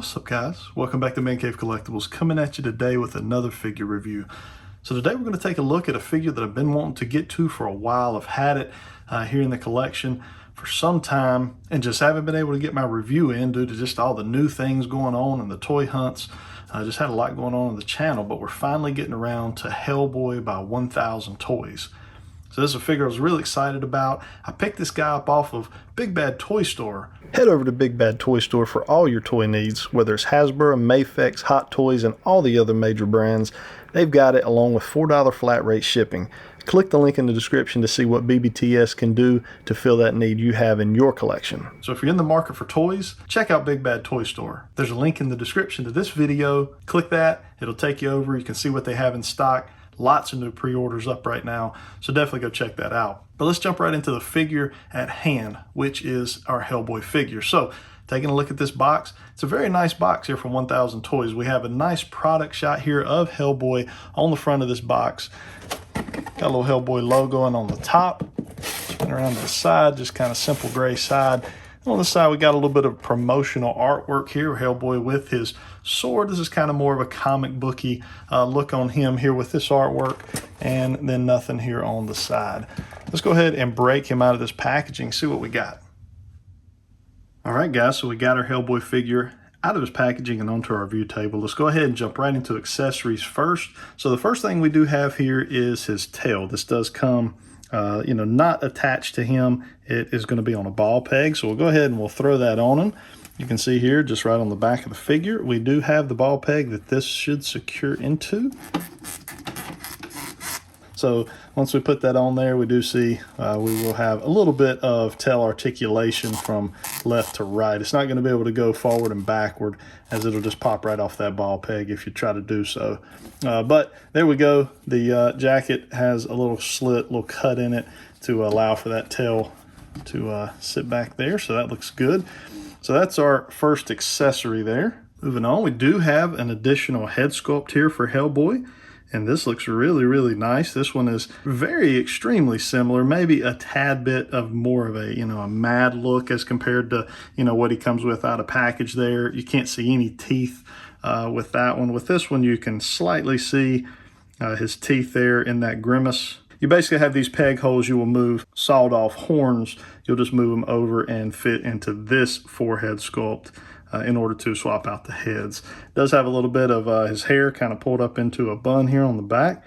What's up, guys? Welcome back to ManCave Collectibles, coming at you today with another figure review. So today we're going to take a look at a figure that I've been wanting to get to for a while. I've had it here in the collection for some time and just haven't been able to get my review in due to just all the new things going on and the toy hunts. I just had a lot going on the channel, but we're finally getting around to Hellboy by 1000 Toys. So this is a figure I was really excited about. I picked this guy up off of Big Bad Toy Store. Head over to Big Bad Toy Store for all your toy needs, whether it's Hasbro, Mafex, Hot Toys, and all the other major brands. They've got it along with $4 flat rate shipping. Click the link in the description to see what BBTS can do to fill that need you have in your collection. So if you're in the market for toys, check out Big Bad Toy Store. There's a link in the description to this video. Click that, it'll take you over. You can see what they have in stock. Lots of new pre-orders up right now, so definitely go check that out. But let's jump right into the figure at hand, which is our Hellboy figure. So taking a look at this box, it's a very nice box here from 1000 Toys. We have a nice product shot here of Hellboy on the front of this box. Got a little Hellboy logo on the top. Spin around to the side, just kind of simple gray side. On the side, we got a little bit of promotional artwork here. Hellboy with his sword. This is kind of more of a comic booky look on him here with this artwork, and then nothing here on the side. Let's go ahead and break him out of this packaging, see what we got. All right, guys, so we got our Hellboy figure out of his packaging and onto our view table. Let's go ahead and jump right into accessories first. So the first thing we do have here is his tail. This does come not attached to him. It is going to be on a ball peg, so we'll go ahead and we'll throw that on him. You can see here, just right on the back of the figure, we do have the ball peg that this should secure into. So once we put that on there, we do see we will have a little bit of tail articulation from left to right. It's not going to be able to go forward and backward, as it'll just pop right off that ball peg if you try to do so. But there we go. The jacket has a little slit, little cut in it to allow for that tail to sit back there. So that looks good. So that's our first accessory there. Moving on, we do have an additional head sculpt here for Hellboy. And this looks really, really nice. This one is very extremely similar, maybe a tad bit of more of a, a mad look as compared to, what he comes with out of package there. You can't see any teeth with that one. With this one, you can slightly see his teeth there in that grimace. You basically have these peg holes you will move, sawed off horns. You'll just move them over and fit into this forehead sculpt. In order to swap out the heads. It does have a little bit of his hair kind of pulled up into a bun here on the back.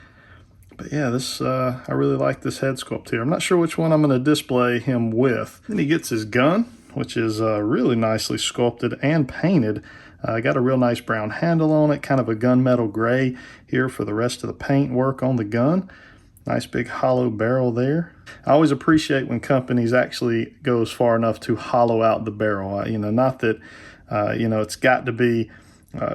But yeah, this I really like this head sculpt here. I'm not sure which one I'm going to display him with. Then he gets his gun, which is really nicely sculpted and painted. Got a real nice brown handle on it, kind of a gunmetal gray here for the rest of the paint work on the gun. Nice big hollow barrel there. I always appreciate when companies actually go as far enough to hollow out the barrel. Not that it's got to be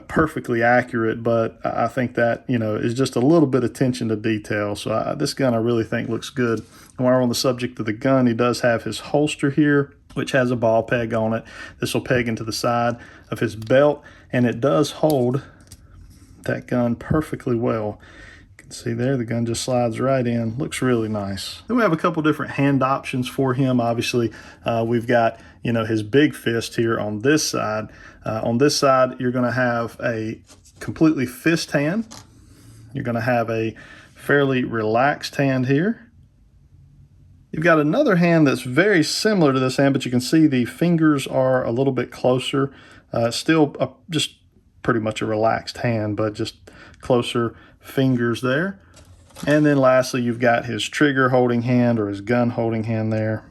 perfectly accurate, but I think that, is just a little bit of attention to detail. So this gun I really think looks good. And while we're on the subject of the gun, he does have his holster here, which has a ball peg on it. This will peg into the side of his belt, and it does hold that gun perfectly well. See there, the gun just slides right in. Looks really nice. Then we have a couple different hand options for him. Obviously, we've got, his big fist here on this side. On this side, you're going to have a completely fist hand. You're going to have a fairly relaxed hand here. You've got another hand that's very similar to this hand, but you can see the fingers are a little bit closer. Still just pretty much a relaxed hand, but just closer fingers there. And then lastly, you've got his trigger holding hand or his gun holding hand there,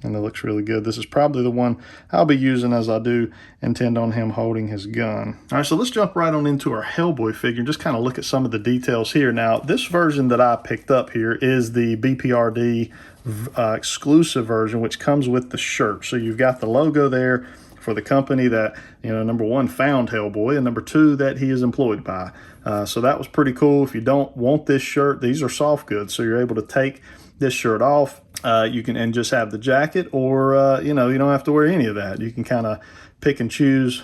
and it looks really good. This is probably the one I'll be using, as I do intend on him holding his gun. All right, so let's jump right on into our Hellboy figure and just kind of look at some of the details here. Now, this version that I picked up here is the BPRD exclusive version, which comes with the shirt. So you've got the logo there for the company that, number one, found Hellboy, and number two, that he is employed by. So that was pretty cool. If you don't want this shirt, these are soft goods, so you're able to take this shirt off. You can and just have the jacket, or you don't have to wear any of that. You can kind of pick and choose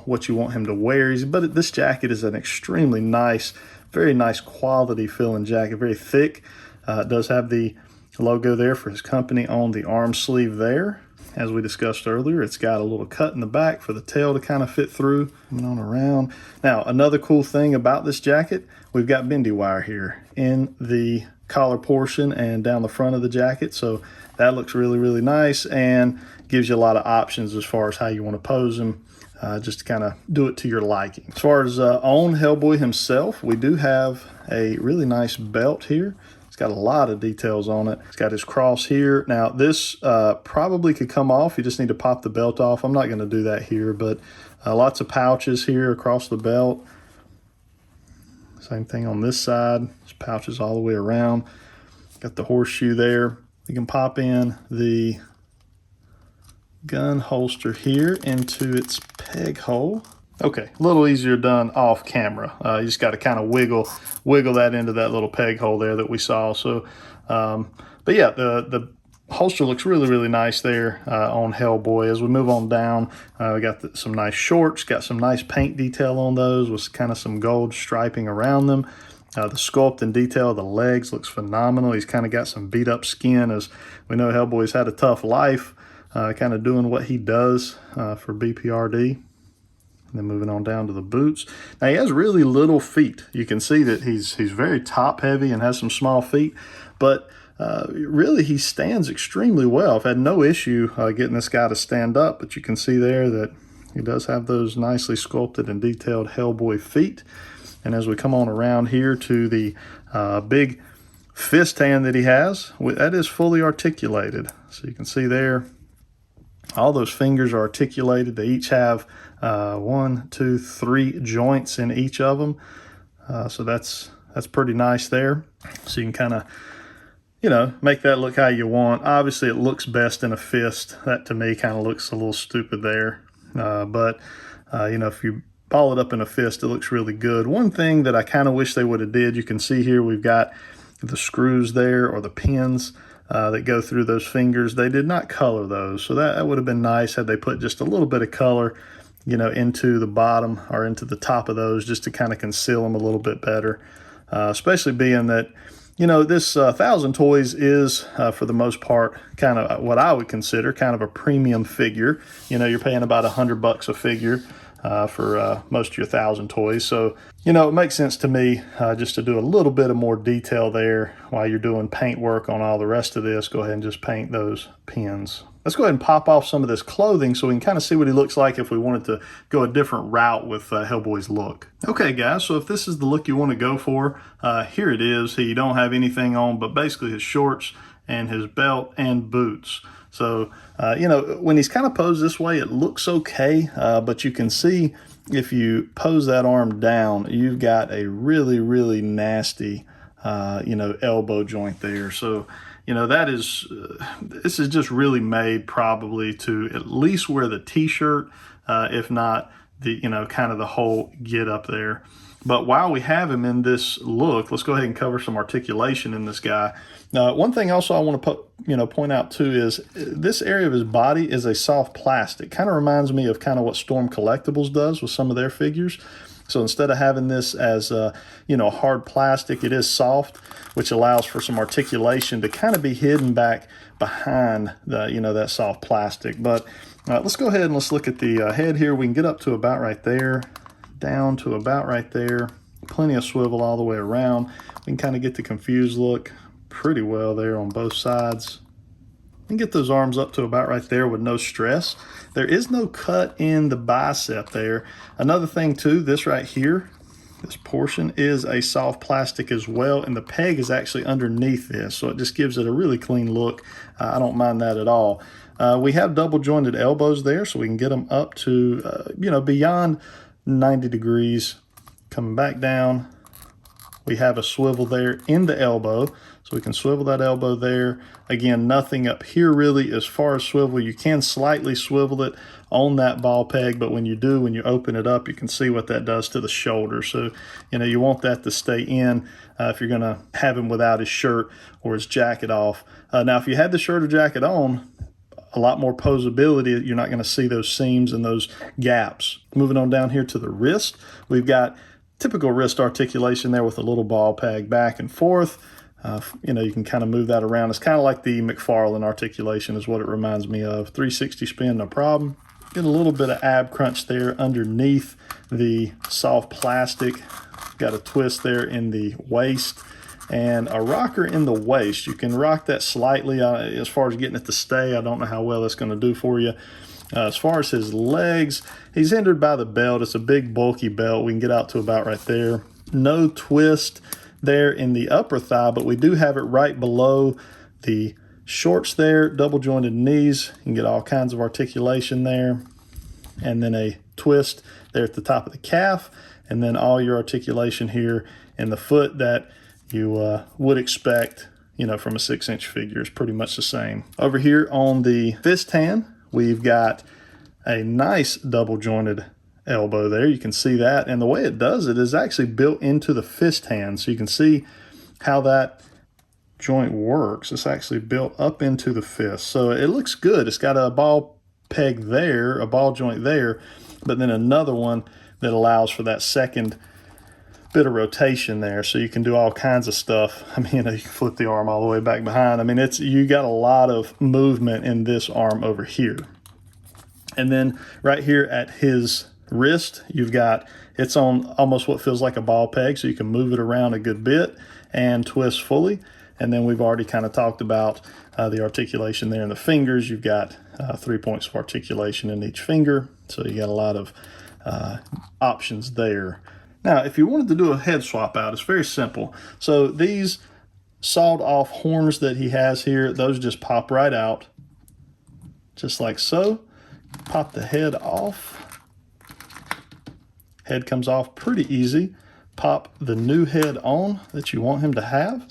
what you want him to wear. But this jacket is an extremely nice, very nice quality feeling jacket, very thick. It does have the logo there for his company on the arm sleeve there. As we discussed earlier, it's got a little cut in the back for the tail to kind of fit through. Coming on around. Now, another cool thing about this jacket, we've got bendy wire here in the collar portion and down the front of the jacket. So that looks really, really nice and gives you a lot of options as far as how you want to pose them. Just to kind of do it to your liking. As far as on Hellboy himself, we do have a really nice belt here. It's got a lot of details on it. It's got his cross here. Now this probably could come off. You just need to pop the belt off. I'm not going to do that here, but lots of pouches here across the belt. Same thing on this side. There's pouches all the way around. Got the horseshoe there. You can pop in the gun holster here into its peg hole. Okay, a little easier done off camera. You just got to kind of wiggle that into that little peg hole there that we saw. So, but yeah, the holster looks really, really nice there on Hellboy. As we move on down, we got some nice shorts, got some nice paint detail on those with kind of some gold striping around them. The sculpt and detail of the legs looks phenomenal. He's kind of got some beat up skin, as we know Hellboy's had a tough life. Kind of doing what he does for BPRD. And then moving on down to the boots. Now he has really little feet. You can see that he's very top heavy and has some small feet, but really he stands extremely well. I've had no issue getting this guy to stand up, but you can see there that he does have those nicely sculpted and detailed Hellboy feet. And as we come on around here to the big fist hand that he has, that is fully articulated. So you can see there, all those fingers are articulated. They each have 1, 2, 3 joints in each of them. So that's pretty nice there. So you can kind of, you know, make that look how you want. Obviously, it looks best in a fist. That to me kind of looks a little stupid there. But you know, if you ball it up in a fist, it looks really good. One thing that I kind of wish they would have did, you can see here we've got the screws there, or the pins that go through those fingers. They did not color those, so that would have been nice had they put just a little bit of color, you know, into the bottom or into the top of those, just to kind of conceal them a little bit better. Especially being that, you know, this 1,000 Toys is for the most part kind of what I would consider kind of a premium figure. You know, you're paying about $100 a figure for most of your 1,000 Toys. So, you know, it makes sense to me just to do a little bit of more detail there while you're doing paint work on all the rest of this. Go ahead and just paint those pins. Let's go ahead and pop off some of this clothing so we can kind of see what he looks like if we wanted to go a different route with Hellboy's look. Okay, guys, so if this is the look you want to go for, here it is. He don't have anything on but basically his shorts and his belt and boots. So, you know, when he's kind of posed this way, it looks okay, but you can see if you pose that arm down, you've got a really, really nasty, you know, elbow joint there. So, you know, that is, this is just really made probably to at least wear the t-shirt, if not the, you know, kind of the whole get up there. But while we have him in this look, let's go ahead and cover some articulation in this guy. Now, one thing also I want to point out too is this area of his body is a soft plastic. Kind of reminds me of kind of what Storm Collectibles does with some of their figures. So instead of having this as you know, hard plastic, it is soft, which allows for some articulation to kind of be hidden back behind the, you know, that soft plastic. But let's go ahead and let's look at the head here. We can get up to about right there, down to about right there. Plenty of swivel all the way around. We can kind of get the confused look pretty well there on both sides. And get those arms up to about right there with no stress. There is no cut in the bicep there. Another thing too, this right here, this portion is a soft plastic as well, and the peg is actually underneath this, so it just gives it a really clean look. I don't mind that at all. We have double jointed elbows there, so we can get them up to, you know, beyond 90 degrees. Coming back down, we have a swivel there in the elbow, so we can swivel that elbow there. Again, nothing up here really as far as swivel. You can slightly swivel it on that ball peg, but when you do, when you open it up, you can see what that does to the shoulder. So, you know, you want that to stay in if you're gonna have him without his shirt or his jacket off. Now, if you had the shirt or jacket on, a lot more posability. You're not going to see those seams and those gaps. Moving on down here to the wrist, we've got typical wrist articulation there with a little ball peg back and forth. You know, you can kind of move that around. It's kind of like the McFarlane articulation is what it reminds me of. 360 spin, no problem. Get a little bit of ab crunch there underneath the soft plastic. Got a twist there in the waist and a rocker in the waist. You can rock that slightly as far as getting it to stay. I don't know how well that's going to do for you. As far as his legs, he's hindered by the belt. It's a big bulky belt. We can get out to about right there. No twist there in the upper thigh, but we do have it right below the shorts there. Double jointed knees. You can get all kinds of articulation there. And then a twist there at the top of the calf. And then all your articulation here in the foot that you would expect, you know, from a 6-inch figure is pretty much the same. Over here on the fist hand, we've got a nice double jointed elbow there. You can see that. And the way it does it is actually built into the fist hand. So you can see how that joint works. It's actually built up into the fist. So it looks good. It's got a ball peg there, a ball joint there, but then another one that allows for that second bit of rotation there. So you can do all kinds of stuff. I mean, you can flip the arm all the way back behind. I mean, you got a lot of movement in this arm over here. And then right here at his wrist, it's on almost what feels like a ball peg, so you can move it around a good bit and twist fully. And then we've already kind of talked about the articulation there in the fingers. You've got 3 points of articulation in each finger, so you got a lot of options there. Now, if you wanted to do a head swap out, it's very simple. So these sawed off horns that he has here, those just pop right out, just like so. Pop the head off. Head comes off pretty easy. Pop the new head on that you want him to have.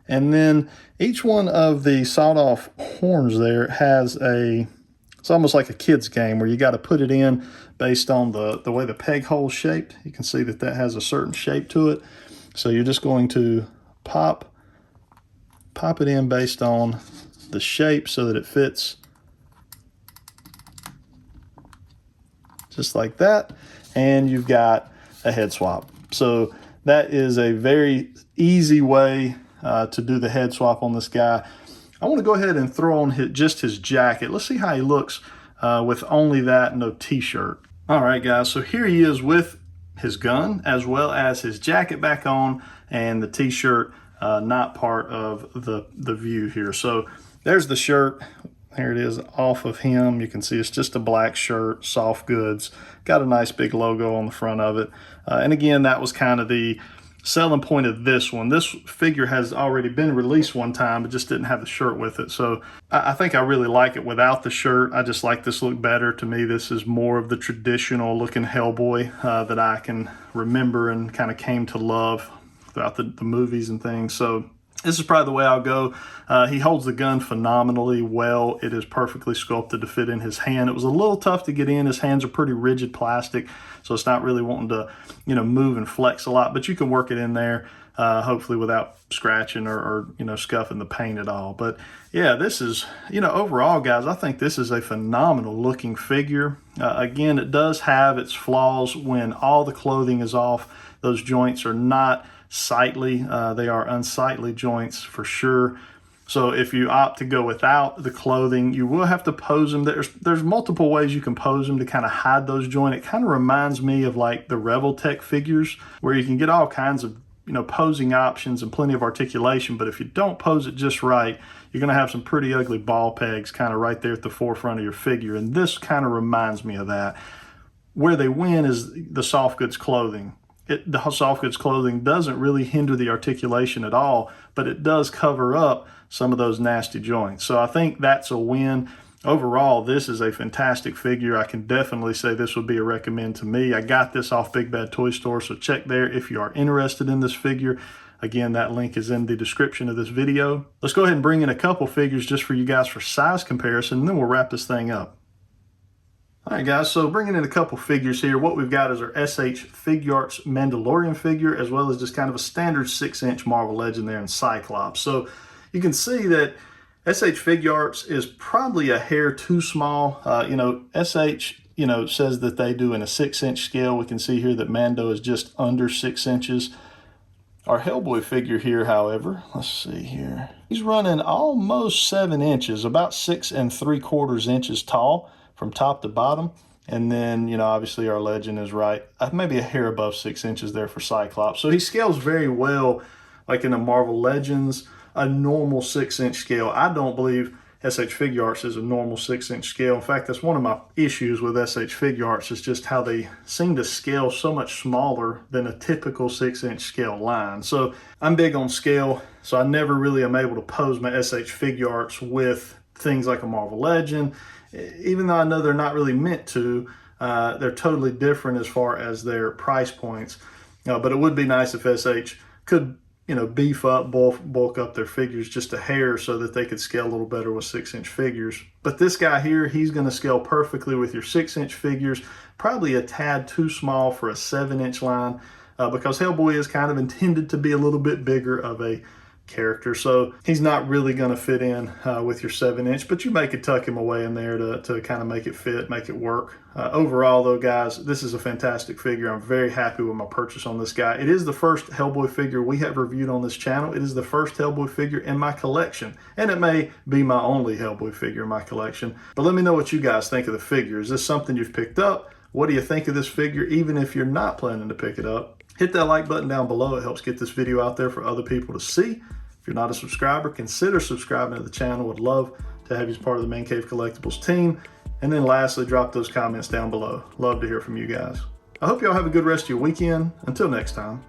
And then each one of the sawed off horns there has it's almost like a kid's game where you got to put it in based on the way the peg hole's shaped. You can see that has a certain shape to it. So you're just going to pop it in based on the shape so that it fits just like that. And you've got a head swap. So that is a very easy way to do the head swap on this guy. I want to go ahead and throw on just his jacket. Let's see how he looks with only that, no t-shirt. All right, guys, so here he is with his gun as well as his jacket back on and the t-shirt not part of the view here. So there's the shirt. Here it is off of him. You can see it's just a black shirt, soft goods. Got a nice big logo on the front of it. And again, that was kind of the selling point of this one. This figure has already been released one time, but just didn't have the shirt with it. So I think I really like it without the shirt. I just like this look better. To me, this is more of the traditional looking Hellboy that I can remember and kind of came to love throughout the movies and things. So this is probably the way I'll go. He holds the gun phenomenally well. It is perfectly sculpted to fit in his hand. It was a little tough to get in. His hands are pretty rigid plastic, so it's not really wanting to, move and flex a lot, but you can work it in there, hopefully without scratching or scuffing the paint at all. But yeah, this is, overall, guys, I think this is a phenomenal looking figure. Again, it does have its flaws when all the clothing is off. Those joints are not sightly. They are unsightly joints for sure. So if you opt to go without the clothing, you will have to pose them. There's multiple ways you can pose them to kind of hide those joints. It kind of reminds me of like the Reveltech figures where you can get all kinds of posing options and plenty of articulation, but if you don't pose it just right, you're going to have some pretty ugly ball pegs kind of right there at the forefront of your figure. And this kind of reminds me of that. Where they win is the soft goods clothing. The soft goods clothing doesn't really hinder the articulation at all, but it does cover up some of those nasty joints. So I think that's a win. Overall, this is a fantastic figure. I can definitely say this would be a recommend to me. I got this off Big Bad Toy Store, so check there if you are interested in this figure. Again, that link is in the description of this video. Let's go ahead and bring in a couple figures just for you guys for size comparison, and then we'll wrap this thing up. All right, guys, so bringing in a couple figures here. What we've got is our SH Figuarts Mandalorian figure, as well as just kind of a standard 6-inch Marvel Legend there in Cyclops. So you can see that SH Figuarts is probably a hair too small. SH, says that they do in a 6-inch scale. We can see here that Mando is just under 6 inches. Our Hellboy figure here, however, let's see here. He's running almost 7 inches, about 6 3/4 inches tall from top to bottom. And then, you know, obviously our legend is right, maybe a hair above 6 inches there for Cyclops. So he scales very well, like in the Marvel Legends, a normal 6-inch scale. I don't believe SH Figure Arts is a normal 6-inch scale. In fact, that's one of my issues with SH Figure Arts, is just how they seem to scale so much smaller than a typical 6-inch scale line. So I'm big on scale, so I never really am able to pose my SH Figure Arts with things like a Marvel Legend. Even though I know they're not really meant to, they're totally different as far as their price points. But it would be nice if SH could, you know, beef up, bulk up their figures just a hair so that they could scale a little better with 6-inch figures. But this guy here, he's going to scale perfectly with your 6-inch figures, probably a tad too small for a 7-inch line, because Hellboy is kind of intended to be a little bit bigger of a character, so he's not really going to fit in with your 7-inch, but you may could tuck him away in there to kind of make it fit, make it work. Overall though, guys, this is a fantastic figure. I'm very happy with my purchase on this guy. It is the first Hellboy figure we have reviewed on this channel. It is the first Hellboy figure in my collection, and it may be my only Hellboy figure in my collection. But let me know what you guys think of the figure. Is this something you've picked up? What do you think of this figure, even if you're not planning to pick it up? Hit that like button down below. It helps get this video out there for other people to see. If you're not a subscriber, consider subscribing to the channel. Would love to have you as part of the ManCave Collectibles team. And then lastly, drop those comments down below. Love to hear from you guys. I hope y'all have a good rest of your weekend. Until next time.